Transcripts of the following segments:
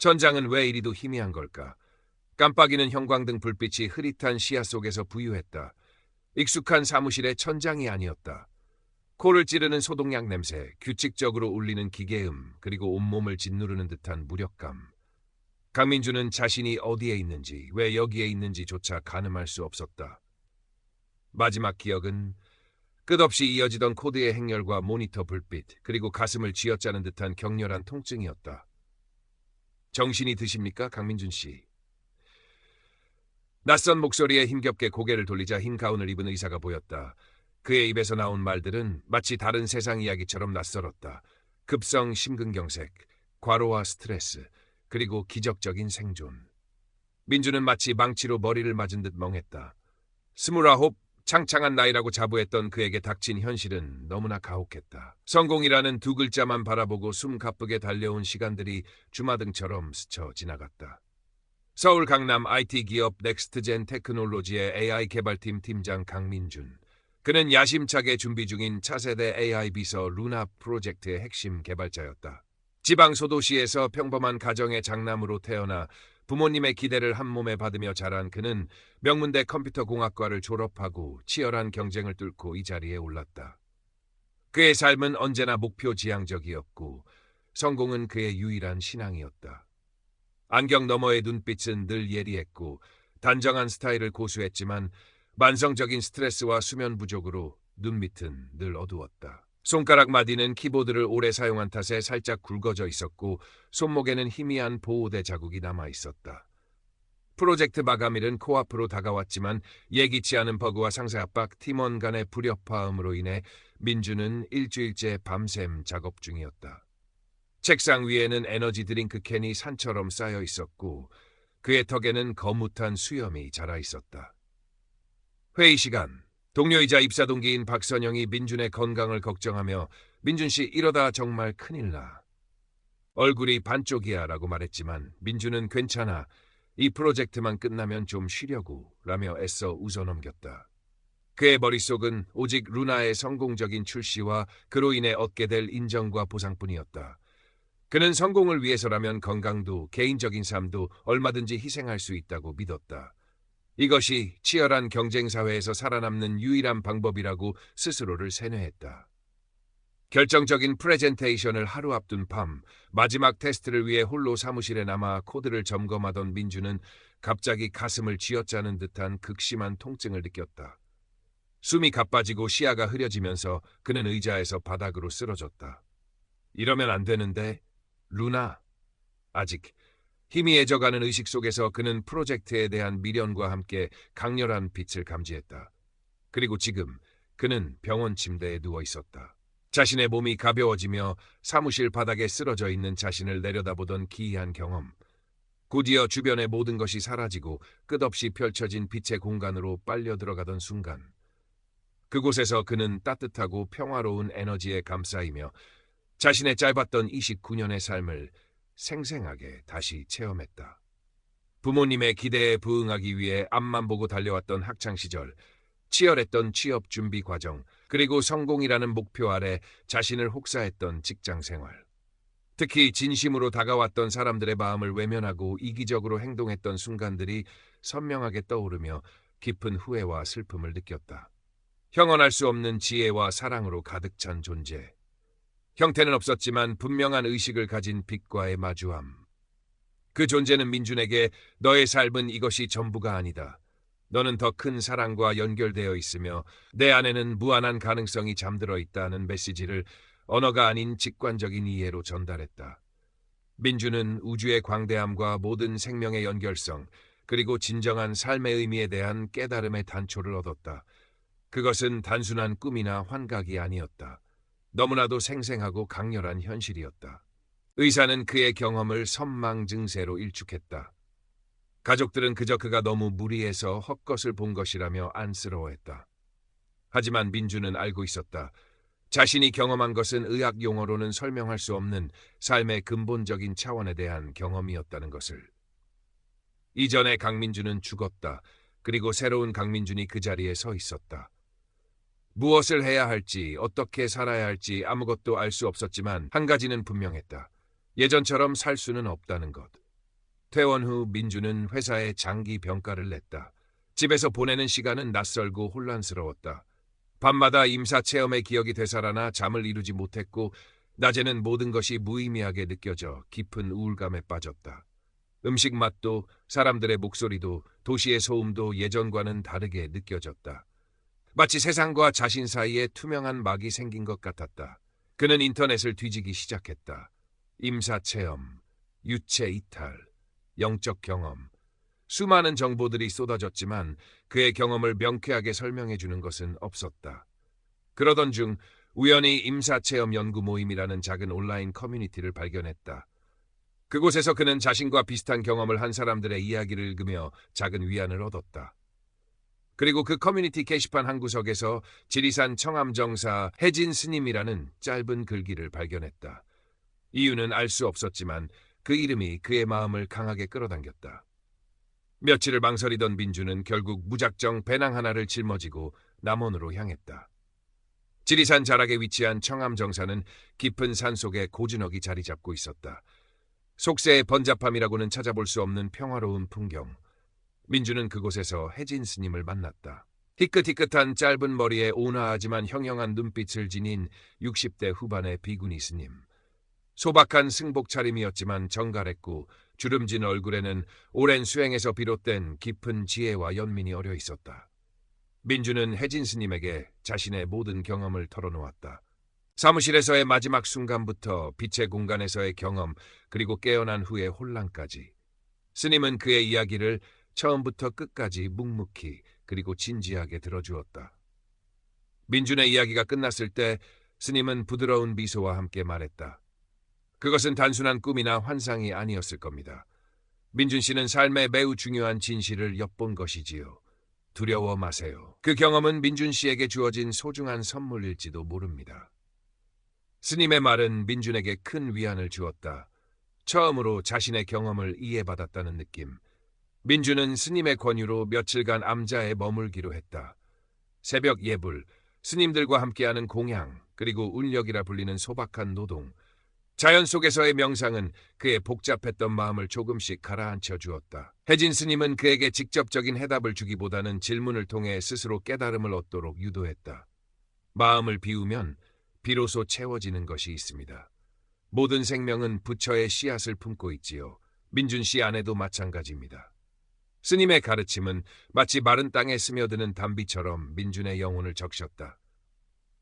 천장은 왜 이리도 희미한 걸까? 깜빡이는 형광등 불빛이 흐릿한 시야 속에서 부유했다. 익숙한 사무실의 천장이 아니었다. 코를 찌르는 소독약 냄새, 규칙적으로 울리는 기계음, 그리고 온몸을 짓누르는 듯한 무력감. 강민주는 자신이 어디에 있는지, 왜 여기에 있는지조차 가늠할 수 없었다. 마지막 기억은 끝없이 이어지던 코드의 행렬과 모니터 불빛, 그리고 가슴을 쥐어짜는 듯한 격렬한 통증이었다. 정신이 드십니까, 강민준 씨? 낯선 목소리에 힘겹게 고개를 돌리자 흰 가운을 입은 의사가 보였다. 그의 입에서 나온 말들은 마치 다른 세상 이야기처럼 낯설었다. 급성 심근경색, 과로와 스트레스, 그리고 기적적인 생존. 민주는 마치 망치로 머리를 맞은 듯 멍했다. 29, 창창한 나이라고 자부했던 그에게 닥친 현실은 너무나 가혹했다. 성공이라는 두 글자만 바라보고 숨 가쁘게 달려온 시간들이 주마등처럼 스쳐 지나갔다. 서울 강남 IT 기업 넥스트젠 테크놀로지의 AI 개발팀 팀장 강민준. 그는 야심차게 준비 중인 차세대 AI 비서 루나 프로젝트의 핵심 개발자였다. 지방 소도시에서 평범한 가정의 장남으로 태어나 부모님의 기대를 한 몸에 받으며 자란 그는 명문대 컴퓨터공학과를 졸업하고 치열한 경쟁을 뚫고 이 자리에 올랐다. 그의 삶은 언제나 목표지향적이었고 성공은 그의 유일한 신앙이었다. 안경 너머의 눈빛은 늘 예리했고 단정한 스타일을 고수했지만 만성적인 스트레스와 수면 부족으로 눈밑은 늘 어두웠다. 손가락 마디는 키보드를 오래 사용한 탓에 살짝 굵어져 있었고 손목에는 희미한 보호대 자국이 남아 있었다. 프로젝트 마감일은 코앞으로 다가왔지만 예기치 않은 버그와 상세 압박, 팀원 간의 불협화음으로 인해 민주는 일주일째 밤샘 작업 중이었다. 책상 위에는 에너지 드링크 캔이 산처럼 쌓여 있었고 그의 턱에는 거뭇한 수염이 자라 있었다. 회의 시간. 동료이자 입사 동기인 박선영이 민준의 건강을 걱정하며 민준 씨 이러다 정말 큰일 나. 얼굴이 반쪽이야 라고 말했지만 민준은 괜찮아. 이 프로젝트만 끝나면 좀 쉬려고 라며 애써 웃어넘겼다. 그의 머릿속은 오직 루나의 성공적인 출시와 그로 인해 얻게 될 인정과 보상뿐이었다. 그는 성공을 위해서라면 건강도 개인적인 삶도 얼마든지 희생할 수 있다고 믿었다. 이것이 치열한 경쟁사회에서 살아남는 유일한 방법이라고 스스로를 세뇌했다. 결정적인 프레젠테이션을 하루 앞둔 밤, 마지막 테스트를 위해 홀로 사무실에 남아 코드를 점검하던 민주는 갑자기 가슴을 쥐어짜는 듯한 극심한 통증을 느꼈다. 숨이 가빠지고 시야가 흐려지면서 그는 의자에서 바닥으로 쓰러졌다. 이러면 안 되는데, 루나. 아직 희미해져가는 의식 속에서 그는 프로젝트에 대한 미련과 함께 강렬한 빛을 감지했다. 그리고 지금 그는 병원 침대에 누워 있었다. 자신의 몸이 가벼워지며 사무실 바닥에 쓰러져 있는 자신을 내려다보던 기이한 경험. 곧이어 주변의 모든 것이 사라지고 끝없이 펼쳐진 빛의 공간으로 빨려 들어가던 순간. 그곳에서 그는 따뜻하고 평화로운 에너지에 감싸이며 자신의 짧았던 29년의 삶을 생생하게 다시 체험했다. 부모님의 기대에 부응하기 위해 앞만 보고 달려왔던 학창시절, 치열했던 취업 준비 과정, 그리고 성공이라는 목표 아래 자신을 혹사했던 직장생활. 특히 진심으로 다가왔던 사람들의 마음을 외면하고 이기적으로 행동했던 순간들이 선명하게 떠오르며 깊은 후회와 슬픔을 느꼈다. 형언할 수 없는 지혜와 사랑으로 가득 찬 존재. 형태는 없었지만 분명한 의식을 가진 빛과의 마주함. 그 존재는 민준에게 너의 삶은 이것이 전부가 아니다. 너는 더 큰 사랑과 연결되어 있으며 내 안에는 무한한 가능성이 잠들어 있다는 메시지를 언어가 아닌 직관적인 이해로 전달했다. 민준은 우주의 광대함과 모든 생명의 연결성, 그리고 진정한 삶의 의미에 대한 깨달음의 단초를 얻었다. 그것은 단순한 꿈이나 환각이 아니었다. 너무나도 생생하고 강렬한 현실이었다. 의사는 그의 경험을 선망증세로 일축했다. 가족들은 그저 그가 너무 무리해서 헛것을 본 것이라며 안쓰러워했다. 하지만 민주는 알고 있었다. 자신이 경험한 것은 의학 용어로는 설명할 수 없는 삶의 근본적인 차원에 대한 경험이었다는 것을. 이전의 강민준은 죽었다. 그리고 새로운 강민준이 그 자리에 서 있었다. 무엇을 해야 할지, 어떻게 살아야 할지 아무것도 알 수 없었지만 한 가지는 분명했다. 예전처럼 살 수는 없다는 것. 퇴원 후 민주는 회사에 장기 병가를 냈다. 집에서 보내는 시간은 낯설고 혼란스러웠다. 밤마다 임사 체험의 기억이 되살아나 잠을 이루지 못했고 낮에는 모든 것이 무의미하게 느껴져 깊은 우울감에 빠졌다. 음식 맛도 사람들의 목소리도 도시의 소음도 예전과는 다르게 느껴졌다. 마치 세상과 자신 사이에 투명한 막이 생긴 것 같았다. 그는 인터넷을 뒤지기 시작했다. 임사 체험, 유체 이탈, 영적 경험. 수많은 정보들이 쏟아졌지만 그의 경험을 명쾌하게 설명해 주는 것은 없었다. 그러던 중 우연히 임사체험 연구 모임이라는 작은 온라인 커뮤니티를 발견했다. 그곳에서 그는 자신과 비슷한 경험을 한 사람들의 이야기를 읽으며 작은 위안을 얻었다. 그리고 그 커뮤니티 게시판 한 구석에서 지리산 청암정사 혜진 스님이라는 짧은 글귀를 발견했다. 이유는 알 수 없었지만 그 이름이 그의 마음을 강하게 끌어당겼다. 며칠을 망설이던 민주는 결국 무작정 배낭 하나를 짊어지고 남원으로 향했다. 지리산 자락에 위치한 청암정사는 깊은 산속에 고즈넉이 자리 잡고 있었다. 속세의 번잡함이라고는 찾아볼 수 없는 평화로운 풍경. 민주는 그곳에서 혜진 스님을 만났다. 희끗희끗한 짧은 머리에 온화하지만 형형한 눈빛을 지닌 60대 후반의 비구니 스님. 소박한 승복 차림이었지만 정갈했고 주름진 얼굴에는 오랜 수행에서 비롯된 깊은 지혜와 연민이 어려 있었다. 민주는 혜진 스님에게 자신의 모든 경험을 털어놓았다. 사무실에서의 마지막 순간부터 빛의 공간에서의 경험, 그리고 깨어난 후의 혼란까지. 스님은 그의 이야기를 처음부터 끝까지 묵묵히 그리고 진지하게 들어주었다. 민준의 이야기가 끝났을 때 스님은 부드러운 미소와 함께 말했다. 그것은 단순한 꿈이나 환상이 아니었을 겁니다. 민준 씨는 삶의 매우 중요한 진실을 엿본 것이지요. 두려워 마세요. 그 경험은 민준 씨에게 주어진 소중한 선물일지도 모릅니다. 스님의 말은 민준에게 큰 위안을 주었다. 처음으로 자신의 경험을 이해받았다는 느낌. 민준은 스님의 권유로 며칠간 암자에 머물기로 했다. 새벽 예불, 스님들과 함께하는 공양, 그리고 운력이라 불리는 소박한 노동. 자연 속에서의 명상은 그의 복잡했던 마음을 조금씩 가라앉혀 주었다. 혜진 스님은 그에게 직접적인 해답을 주기보다는 질문을 통해 스스로 깨달음을 얻도록 유도했다. 마음을 비우면 비로소 채워지는 것이 있습니다. 모든 생명은 부처의 씨앗을 품고 있지요. 민준 씨 안에도 마찬가지입니다. 스님의 가르침은 마치 마른 땅에 스며드는 단비처럼 민준의 영혼을 적셨다.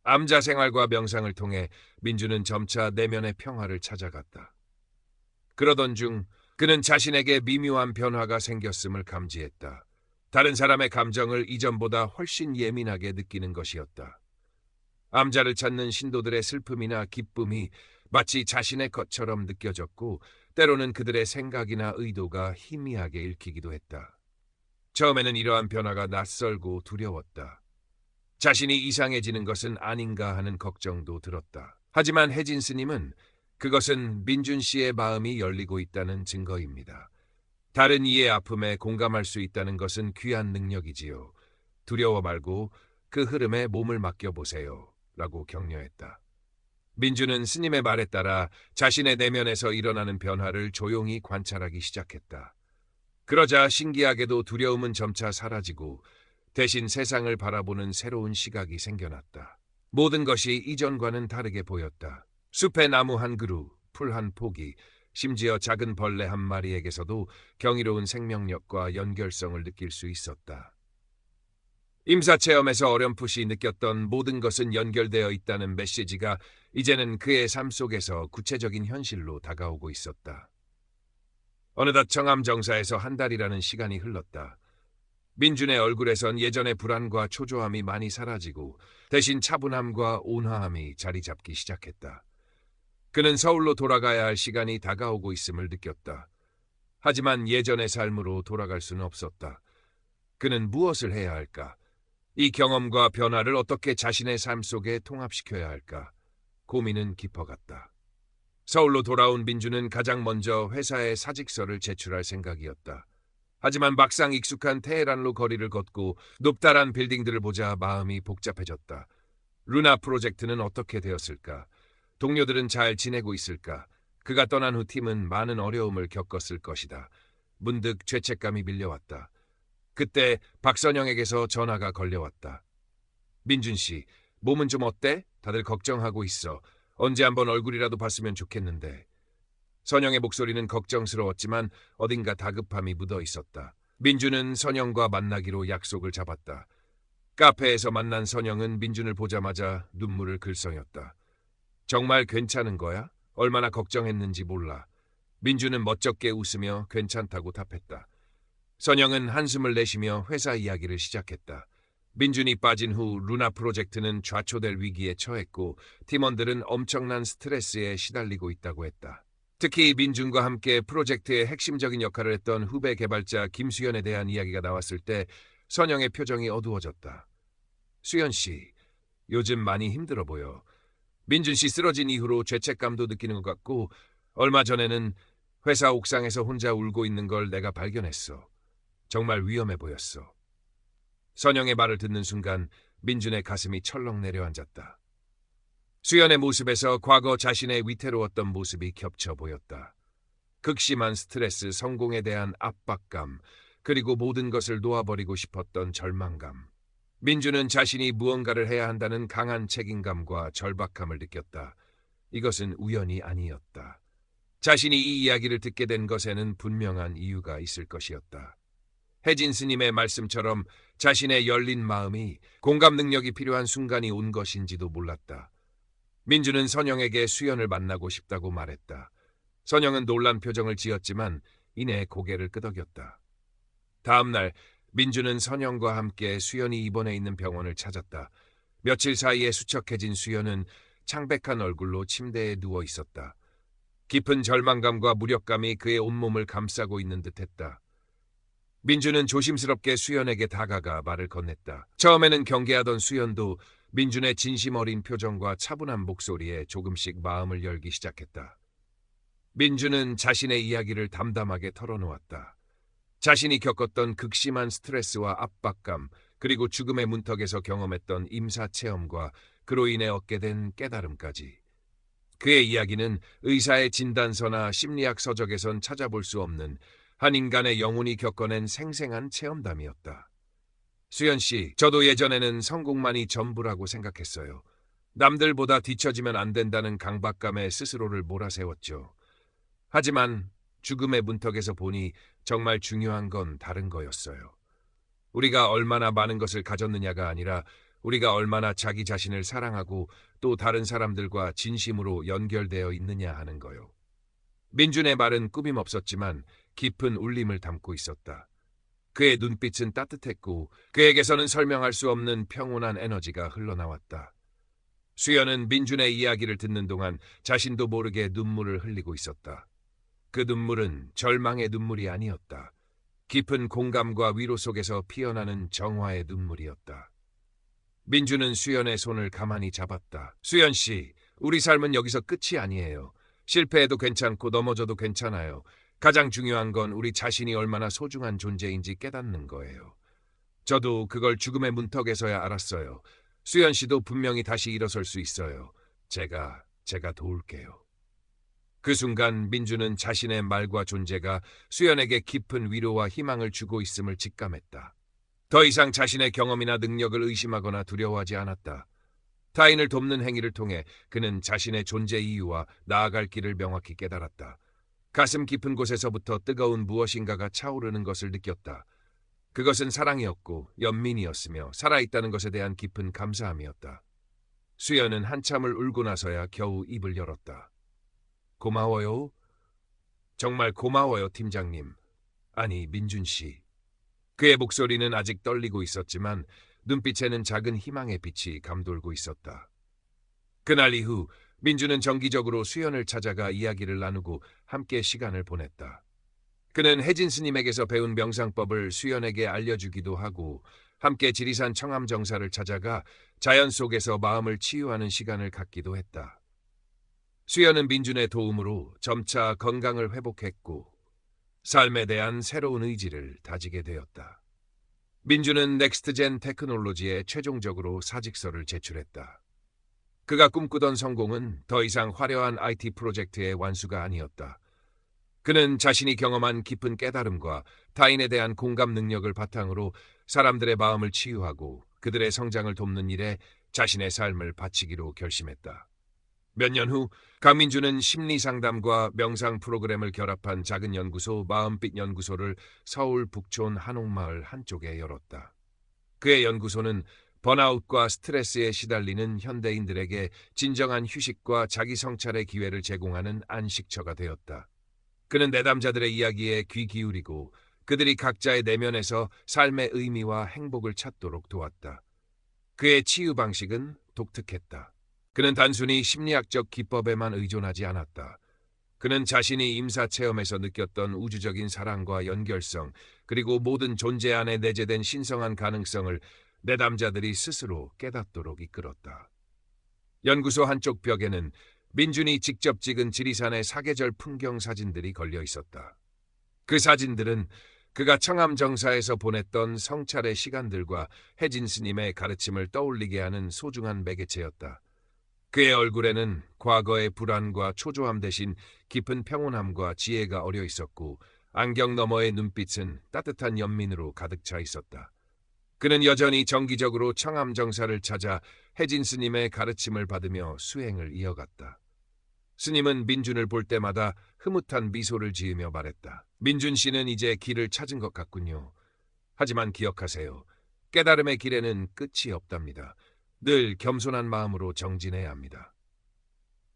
암자 생활과 명상을 통해 민준은 점차 내면의 평화를 찾아갔다. 그러던 중 그는 자신에게 미묘한 변화가 생겼음을 감지했다. 다른 사람의 감정을 이전보다 훨씬 예민하게 느끼는 것이었다. 암자를 찾는 신도들의 슬픔이나 기쁨이 마치 자신의 것처럼 느껴졌고 때로는 그들의 생각이나 의도가 희미하게 읽히기도 했다. 처음에는 이러한 변화가 낯설고 두려웠다. 자신이 이상해지는 것은 아닌가 하는 걱정도 들었다. 하지만 혜진 스님은 그것은 민준 씨의 마음이 열리고 있다는 증거입니다. 다른 이의 아픔에 공감할 수 있다는 것은 귀한 능력이지요. 두려워 말고 그 흐름에 몸을 맡겨보세요. 라고 격려했다. 민준은 스님의 말에 따라 자신의 내면에서 일어나는 변화를 조용히 관찰하기 시작했다. 그러자 신기하게도 두려움은 점차 사라지고 대신 세상을 바라보는 새로운 시각이 생겨났다. 모든 것이 이전과는 다르게 보였다. 숲의 나무 한 그루, 풀 한 포기, 심지어 작은 벌레 한 마리에게서도 경이로운 생명력과 연결성을 느낄 수 있었다. 임사체험에서 어렴풋이 느꼈던 모든 것은 연결되어 있다는 메시지가 이제는 그의 삶 속에서 구체적인 현실로 다가오고 있었다. 어느덧 청암정사에서 한 달이라는 시간이 흘렀다. 민준의 얼굴에선 예전의 불안과 초조함이 많이 사라지고 대신 차분함과 온화함이 자리 잡기 시작했다. 그는 서울로 돌아가야 할 시간이 다가오고 있음을 느꼈다. 하지만 예전의 삶으로 돌아갈 수는 없었다. 그는 무엇을 해야 할까? 이 경험과 변화를 어떻게 자신의 삶 속에 통합시켜야 할까? 고민은 깊어갔다. 서울로 돌아온 민준은 가장 먼저 회사에 사직서를 제출할 생각이었다. 하지만 막상 익숙한 테헤란로 거리를 걷고 높다란 빌딩들을 보자 마음이 복잡해졌다. 루나 프로젝트는 어떻게 되었을까? 동료들은 잘 지내고 있을까? 그가 떠난 후 팀은 많은 어려움을 겪었을 것이다. 문득 죄책감이 밀려왔다. 그때 박선영에게서 전화가 걸려왔다. 민준 씨, 몸은 좀 어때? 다들 걱정하고 있어. 언제 한번 얼굴이라도 봤으면 좋겠는데. 선영의 목소리는 걱정스러웠지만 어딘가 다급함이 묻어 있었다. 민준은 선영과 만나기로 약속을 잡았다. 카페에서 만난 선영은 민준을 보자마자 눈물을 글썽였다. 정말 괜찮은 거야? 얼마나 걱정했는지 몰라. 민준은 멋쩍게 웃으며 괜찮다고 답했다. 선영은 한숨을 내쉬며 회사 이야기를 시작했다. 민준이 빠진 후 루나 프로젝트는 좌초될 위기에 처했고 팀원들은 엄청난 스트레스에 시달리고 있다고 했다. 특히 민준과 함께 프로젝트의 핵심적인 역할을 했던 후배 개발자 김수연에 대한 이야기가 나왔을 때 선영의 표정이 어두워졌다. 수연 씨, 요즘 많이 힘들어 보여. 민준 씨 쓰러진 이후로 죄책감도 느끼는 것 같고 얼마 전에는 회사 옥상에서 혼자 울고 있는 걸 내가 발견했어. 정말 위험해 보였어. 선영의 말을 듣는 순간 민준의 가슴이 철렁 내려앉았다. 수연의 모습에서 과거 자신의 위태로웠던 모습이 겹쳐 보였다. 극심한 스트레스, 성공에 대한 압박감, 그리고 모든 것을 놓아버리고 싶었던 절망감. 민준은 자신이 무언가를 해야 한다는 강한 책임감과 절박함을 느꼈다. 이것은 우연이 아니었다. 자신이 이 이야기를 듣게 된 것에는 분명한 이유가 있을 것이었다. 혜진 스님의 말씀처럼 자신의 열린 마음이 공감 능력이 필요한 순간이 온 것인지도 몰랐다. 민준은 선영에게 수연을 만나고 싶다고 말했다. 선영은 놀란 표정을 지었지만 이내 고개를 끄덕였다. 다음 날 민준은 선영과 함께 수연이 입원해 있는 병원을 찾았다. 며칠 사이에 수척해진 수연은 창백한 얼굴로 침대에 누워 있었다. 깊은 절망감과 무력감이 그의 온몸을 감싸고 있는 듯했다. 민준은 조심스럽게 수연에게 다가가 말을 건넸다. 처음에는 경계하던 수연도 민준의 진심 어린 표정과 차분한 목소리에 조금씩 마음을 열기 시작했다. 민준은 자신의 이야기를 담담하게 털어놓았다. 자신이 겪었던 극심한 스트레스와 압박감, 그리고 죽음의 문턱에서 경험했던 임사체험과 그로 인해 얻게 된 깨달음까지. 그의 이야기는 의사의 진단서나 심리학 서적에선 찾아볼 수 없는 한 인간의 영혼이 겪어낸 생생한 체험담이었다. 수연 씨, 저도 예전에는 성공만이 전부라고 생각했어요. 남들보다 뒤처지면 안 된다는 강박감에 스스로를 몰아세웠죠. 하지만 죽음의 문턱에서 보니 정말 중요한 건 다른 거였어요. 우리가 얼마나 많은 것을 가졌느냐가 아니라 우리가 얼마나 자기 자신을 사랑하고 또 다른 사람들과 진심으로 연결되어 있느냐 하는 거요. 민준의 말은 꾸밈 없었지만 깊은 울림을 담고 있었다. 그의 눈빛은 따뜻했고 그에게서는 설명할 수 없는 평온한 에너지가 흘러나왔다. 수연은 민준의 이야기를 듣는 동안 자신도 모르게 눈물을 흘리고 있었다. 그 눈물은 절망의 눈물이 아니었다. 깊은 공감과 위로 속에서 피어나는 정화의 눈물이었다. 민준은 수연의 손을 가만히 잡았다. 수연 씨, 우리 삶은 여기서 끝이 아니에요. 실패해도 괜찮고 넘어져도 괜찮아요. 가장 중요한 건 우리 자신이 얼마나 소중한 존재인지 깨닫는 거예요. 저도 그걸 죽음의 문턱에서야 알았어요. 수연 씨도 분명히 다시 일어설 수 있어요. 제가 도울게요. 그 순간 민준은 자신의 말과 존재가 수연에게 깊은 위로와 희망을 주고 있음을 직감했다. 더 이상 자신의 경험이나 능력을 의심하거나 두려워하지 않았다. 타인을 돕는 행위를 통해 그는 자신의 존재 이유와 나아갈 길을 명확히 깨달았다. 가슴 깊은 곳에서부터 뜨거운 무엇인가가 차오르는 것을 느꼈다. 그것은 사랑이었고 연민이었으며 살아있다는 것에 대한 깊은 감사함이었다. 수연은 한참을 울고 나서야 겨우 입을 열었다. 고마워요. 정말 고마워요, 팀장님. 아니, 민준 씨. 그의 목소리는 아직 떨리고 있었지만 눈빛에는 작은 희망의 빛이 감돌고 있었다. 그날 이후 민준은 정기적으로 수연을 찾아가 이야기를 나누고 함께 시간을 보냈다. 그는 혜진 스님에게서 배운 명상법을 수연에게 알려주기도 하고 함께 지리산 청암정사를 찾아가 자연 속에서 마음을 치유하는 시간을 갖기도 했다. 수연은 민준의 도움으로 점차 건강을 회복했고 삶에 대한 새로운 의지를 다지게 되었다. 민준은 넥스트젠 테크놀로지에 최종적으로 사직서를 제출했다. 그가 꿈꾸던 성공은 더 이상 화려한 IT 프로젝트의 완수가 아니었다. 그는 자신이 경험한 깊은 깨달음과 타인에 대한 공감 능력을 바탕으로 사람들의 마음을 치유하고 그들의 성장을 돕는 일에 자신의 삶을 바치기로 결심했다. 몇 년 후 강민주는 심리상담과 명상 프로그램을 결합한 작은 연구소 마음빛 연구소를 서울 북촌 한옥마을 한쪽에 열었다. 그의 연구소는 번아웃과 스트레스에 시달리는 현대인들에게 진정한 휴식과 자기 성찰의 기회를 제공하는 안식처가 되었다. 그는 내담자들의 이야기에 귀 기울이고 그들이 각자의 내면에서 삶의 의미와 행복을 찾도록 도왔다. 그의 치유 방식은 독특했다. 그는 단순히 심리학적 기법에만 의존하지 않았다. 그는 자신이 임사체험에서 느꼈던 우주적인 사랑과 연결성, 그리고 모든 존재 안에 내재된 신성한 가능성을 내담자들이 스스로 깨닫도록 이끌었다. 연구소 한쪽 벽에는 민준이 직접 찍은 지리산의 사계절 풍경 사진들이 걸려 있었다. 그 사진들은 그가 청암정사에서 보냈던 성찰의 시간들과 혜진 스님의 가르침을 떠올리게 하는 소중한 매개체였다. 그의 얼굴에는 과거의 불안과 초조함 대신 깊은 평온함과 지혜가 어려 있었고 안경 너머의 눈빛은 따뜻한 연민으로 가득 차 있었다. 그는 여전히 정기적으로 청암정사를 찾아 혜진 스님의 가르침을 받으며 수행을 이어갔다. 스님은 민준을 볼 때마다 흐뭇한 미소를 지으며 말했다. 민준 씨는 이제 길을 찾은 것 같군요. 하지만 기억하세요. 깨달음의 길에는 끝이 없답니다. 늘 겸손한 마음으로 정진해야 합니다.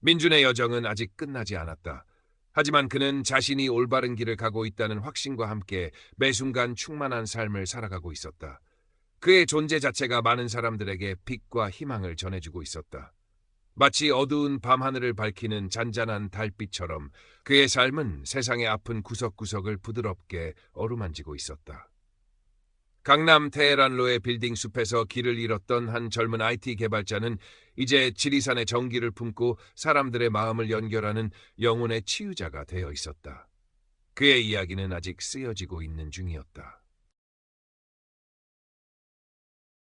민준의 여정은 아직 끝나지 않았다. 하지만 그는 자신이 올바른 길을 가고 있다는 확신과 함께 매 순간 충만한 삶을 살아가고 있었다. 그의 존재 자체가 많은 사람들에게 빛과 희망을 전해주고 있었다. 마치 어두운 밤하늘을 밝히는 잔잔한 달빛처럼 그의 삶은 세상의 아픈 구석구석을 부드럽게 어루만지고 있었다. 강남 테헤란로의 빌딩 숲에서 길을 잃었던 한 젊은 IT 개발자는 이제 지리산의 정기를 품고 사람들의 마음을 연결하는 영혼의 치유자가 되어 있었다. 그의 이야기는 아직 쓰여지고 있는 중이었다.